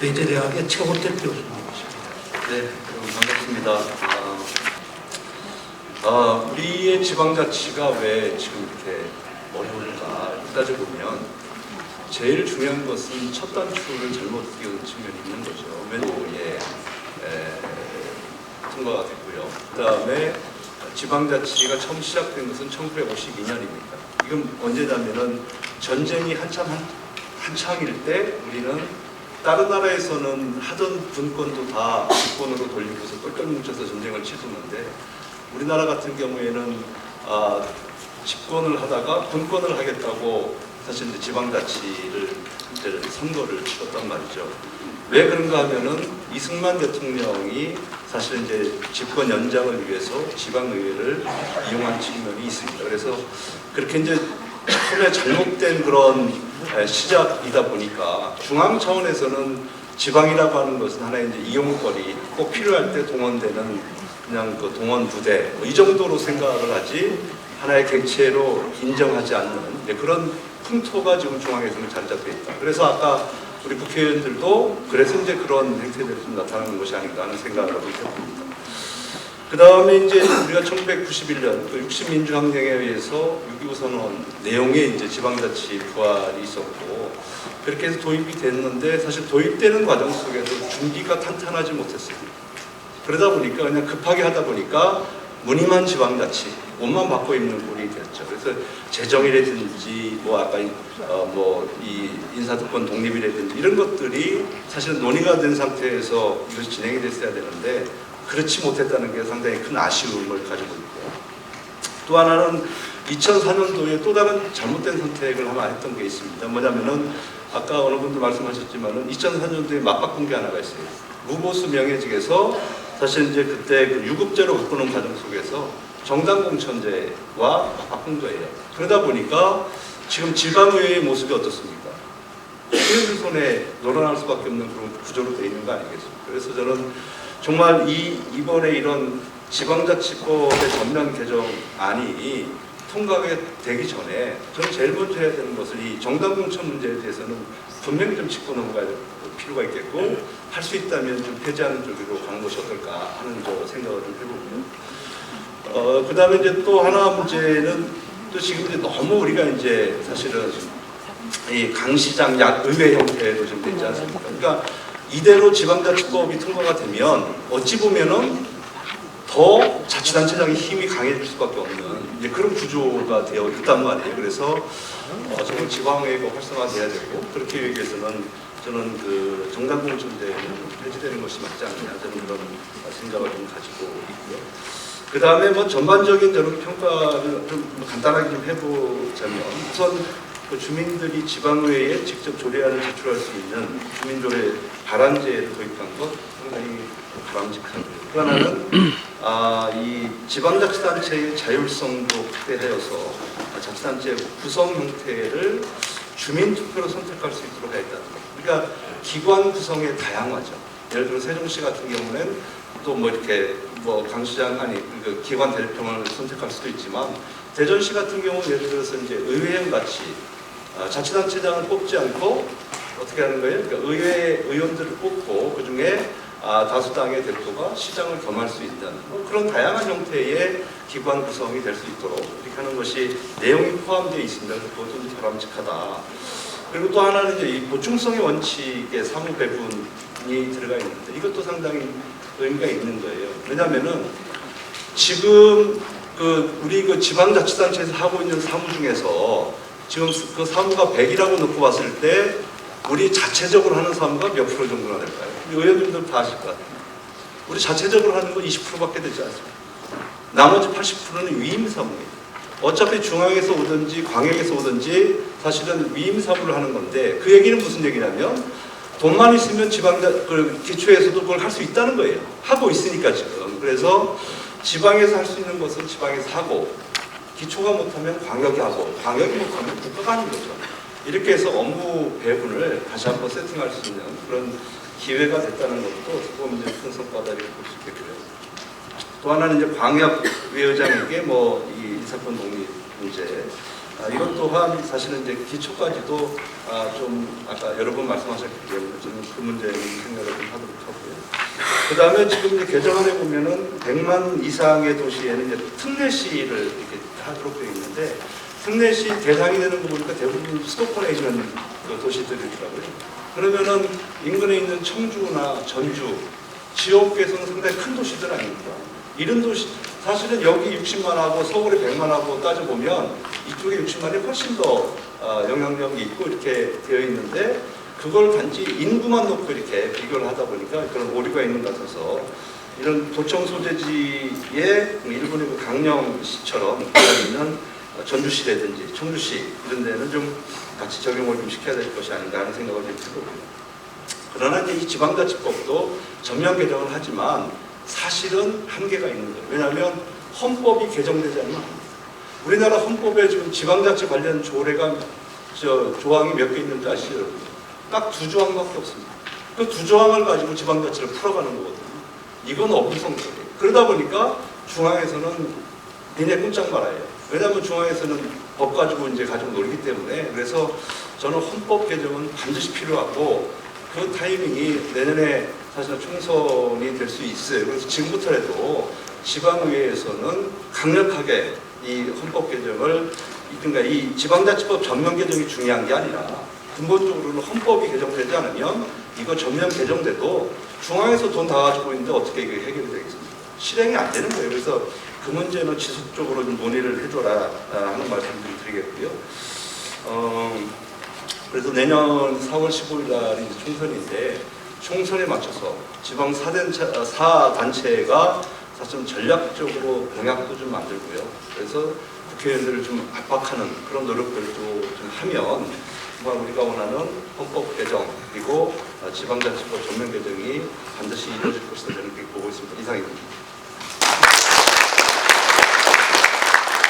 외제대학의 최호택 교수 나오셨습니다. 네, 반갑습니다. 우리의 지방자치가 왜 지금 이렇게 어려울까 따져보면 제일 중요한 것은 첫 단추를 잘못 끼운 측면이 있는 거죠. 매도에 통과가 됐고요. 그 다음에 지방자치가 처음 시작된 것은 1952년입니다. 이건 언제냐면은 전쟁이 한창일 때 우리는 다른 나라에서는 하던 분권도 다 집권으로 돌리고서 똘똘 뭉쳐서 전쟁을 치르는데 우리나라 같은 경우에는 집권을 하다가 분권을 하겠다고 사실 이제 지방자치를 이제 선거를 치렀단 말이죠. 왜 그런가 하면은 이승만 대통령이 사실 이제 집권 연장을 위해서 지방의회를 이용한 측면이 있습니다. 그래서 그렇게 이제 처음에 잘못된 그런 시작이다 보니까 중앙 차원에서는 지방이라고 하는 것은 하나의 이제 이용거리, 꼭 필요할 때 동원되는 그냥 그 동원 부대 이 정도로 생각을 하지 하나의 객체로 인정하지 않는 그런 풍토가 지금 중앙에서는 잘 잡혀 있다. 그래서 아까 우리 국회의원들도 그래서 이제 그런 행태들이 좀 나타나는 것이 아닌가 하는 생각을 하고 있습니다. 그 다음에 이제 우리가 1991년 그 60민주항쟁에 의해서 6.25 선언 내용에 이제 지방자치 부활이 있었고 그렇게 해서 도입이 됐는데 사실 도입되는 과정 속에서 준비가 탄탄하지 못했습니다. 그러다 보니까 그냥 급하게 하다 보니까 무늬만 지방자치 옷만 바꿔 입는 꼴이 됐죠. 그래서 재정이라든지 뭐 아까 이 인사특권 독립이라든지 이런 것들이 사실은 논의가 된 상태에서 이것이 진행이 됐어야 되는데 그렇지 못했다는 게 상당히 큰 아쉬움을 가지고 있고 또 하나는 2004년도에 또 다른 잘못된 선택을 하나 했던 게 있습니다. 뭐냐면은 아까 어느 분도 말씀하셨지만은 2004년도에 맞바꾼 게 하나가 있어요. 무보수 명예직에서 사실 이제 그때 그 유급제로 바꾸는 과정 속에서 정당공천제와 바꾼 거예요. 그러다 보니까 지금 지방의회의 모습이 어떻습니까? 시민들 손에 놀아날 수밖에 없는 그런 구조로 되어 있는 거 아니겠습니까? 그래서 저는 정말 이번에 이런 지방자치법의 전면 개정안이 통과가 되기 전에 저는 제일 먼저 해야 되는 것은 이 정당공천 문제에 대해서는 분명히 좀 짚고 넘어갈 필요가 있겠고 할 수 있다면 좀 폐지하는 쪽으로 가는 것이 어떨까 하는 저 생각을 좀 해보고요. 그 다음에 이제 또 하나 문제는 또 지금 이제 너무 우리가 이제 사실은 이 강시장 약의회 형태로 좀 되지 않습니까? 그러니까 이대로 지방자치법이 통과가 되면 어찌 보면은 더 자치단체장의 힘이 강해질 수밖에 없는 이제 그런 구조가 되어 있단 말이에요. 그래서 정말 지방의회가 활성화돼야 되고 그렇게 위해서는 저는 그 정당공천제는 폐지되는 것이 맞지 않느냐 저는 그런 생각을 좀 가지고 있고요. 그 다음에 뭐 전반적인 저는 평가를 좀 간단하게 좀 해보자면 우선 그 주민들이 지방의회에 직접 조례안을 제출할 수 있는 주민조례 발안제를 도입한 것 상당히 바람직하고요. 또 하나는 이 지방자치단체의 자율성도 확대하여서 자치단체 구성 형태를 주민투표로 선택할 수 있도록 해야 된다. 그러니까 기관 구성의 다양화죠. 예를 들어 세종시 같은 경우는 또 뭐 이렇게 뭐 강시장 그 기관 대표를 선택할 수도 있지만 대전시 같은 경우는 예를 들어서 이제 의회형 같이 자치단체장을 뽑지 않고 어떻게 하는 거예요? 그러니까 의회 의원들을 뽑고 그 중에 다수당의 대표가 시장을 겸할 수 있는 그런 다양한 형태의 기관 구성이 될 수 있도록 이렇게 하는 것이 내용이 포함되어 있습니다. 그래서 그것도 좀 바람직하다. 그리고 또 하나는 이제 이 보충성의 원칙의 사무 배분이 들어가 있는데 이것도 상당히 의미가 있는 거예요. 왜냐하면은 지금 우리 그 지방자치단체에서 하고 있는 사무 중에서 지금 그 사무가 100이라고 놓고 봤을 때 우리 자체적으로 하는 사무가 몇 프로 정도나 될까요? 의원님들 다 아실 것 같아요. 우리 자체적으로 하는 거 20%밖에 되지 않습니다. 나머지 80%는 위임 사무예요. 어차피 중앙에서 오든지 광역에서 오든지 사실은 위임 사무를 하는 건데 그 얘기는 무슨 얘기냐면 돈만 있으면 기초에서도 그걸 할 수 있다는 거예요. 하고 있으니까 지금. 그래서 지방에서 할 수 있는 것은 지방에서 하고 기초가 못하면 광역이 하고 광역이 못하면 국가가 하는 거죠. 이렇게 해서 업무 배분을 다시 한번 세팅할 수 있는 그런 기회가 됐다는 것도 어떻게 보면 큰 성과다라고 볼 수 있겠고요. 또 하나는 이제 광역위원장에게 이 인사권 독립 문제 이것 또한 사실은 이제 기초까지도 좀 아까 여러 번 말씀하셨기 때문에 저는 그 문제는 생각을 좀 하도록 하고요. 그 다음에 지금 이제 개정안에 보면은 100만 이상의 도시에는 이제 특례시를 이렇게 하도록 되어 있는데 특례시 대상이 되는 거 보니까 대부분 수도권에 있는 그 도시들이더라고요. 그러면은 인근에 있는 청주나 전주, 지역에서는 상당히 큰 도시들 아닙니까? 이런 도시, 사실은 여기 60만하고 서울에 100만하고 따져보면 이쪽에 60만이 훨씬 더 영향력이 있고 이렇게 되어 있는데 그걸 단지 인구만 놓고 이렇게 비교를 하다 보니까 그런 오류가 있는 것 같아서 이런 도청 소재지의 일본의 그 강령시처럼 있는 전주시라든지 청주시 이런 데는 좀 같이 적용을 좀 시켜야 될 것이 아닌가 하는 생각을 좀 해보고요. 그러나 이제 이 지방자치법도 전면 개정을 하지만 사실은 한계가 있는 거예요. 왜냐하면 헌법이 개정되지 않으면 안 돼요. 우리나라 헌법에 지금 지방자치 관련 조례가 조항이 몇 개 있는지 아시죠? 딱 2조항밖에 없습니다. 그 2조항을 가지고 지방자치를 풀어가는 거거든요. 이건 어불성설이에요. 그러다 보니까 중앙에서는 굉장히 꼼짝 말아요. 왜냐하면 중앙에서는 법 가지고 이제 가지고 놀기 때문에 그래서 저는 헌법 개정은 반드시 필요하고 그 타이밍이 내년에 사실 총선이 될 수 있어요. 그래서 지금부터라도 지방의회에서는 강력하게 이 헌법 개정을 그러니까 이 지방자치법 전면 개정이 중요한 게 아니라 근본적으로는 헌법이 개정되지 않으면 이거 전면 개정돼도 중앙에서 돈 다 가지고 있는데 어떻게 이게 해결이 되겠습니까? 실행이 안 되는 거예요. 그래서 그 문제는 지속적으로 좀 논의를 해줘라 하는 말씀 좀 드리겠고요. 그래서 내년 4월 15일 날이 총선인데 총선에 맞춰서 지방 4단체가 사실 전략적으로 공약도 좀 만들고요. 그래서 국회의원들을 좀 압박하는 그런 노력들도 좀 하면 정말 우리가 원하는 헌법 개정 그리고 지방자치법 전면 개정이 반드시 이루어질 것이다 저는 그렇게 보고 있습니다. 이상입니다.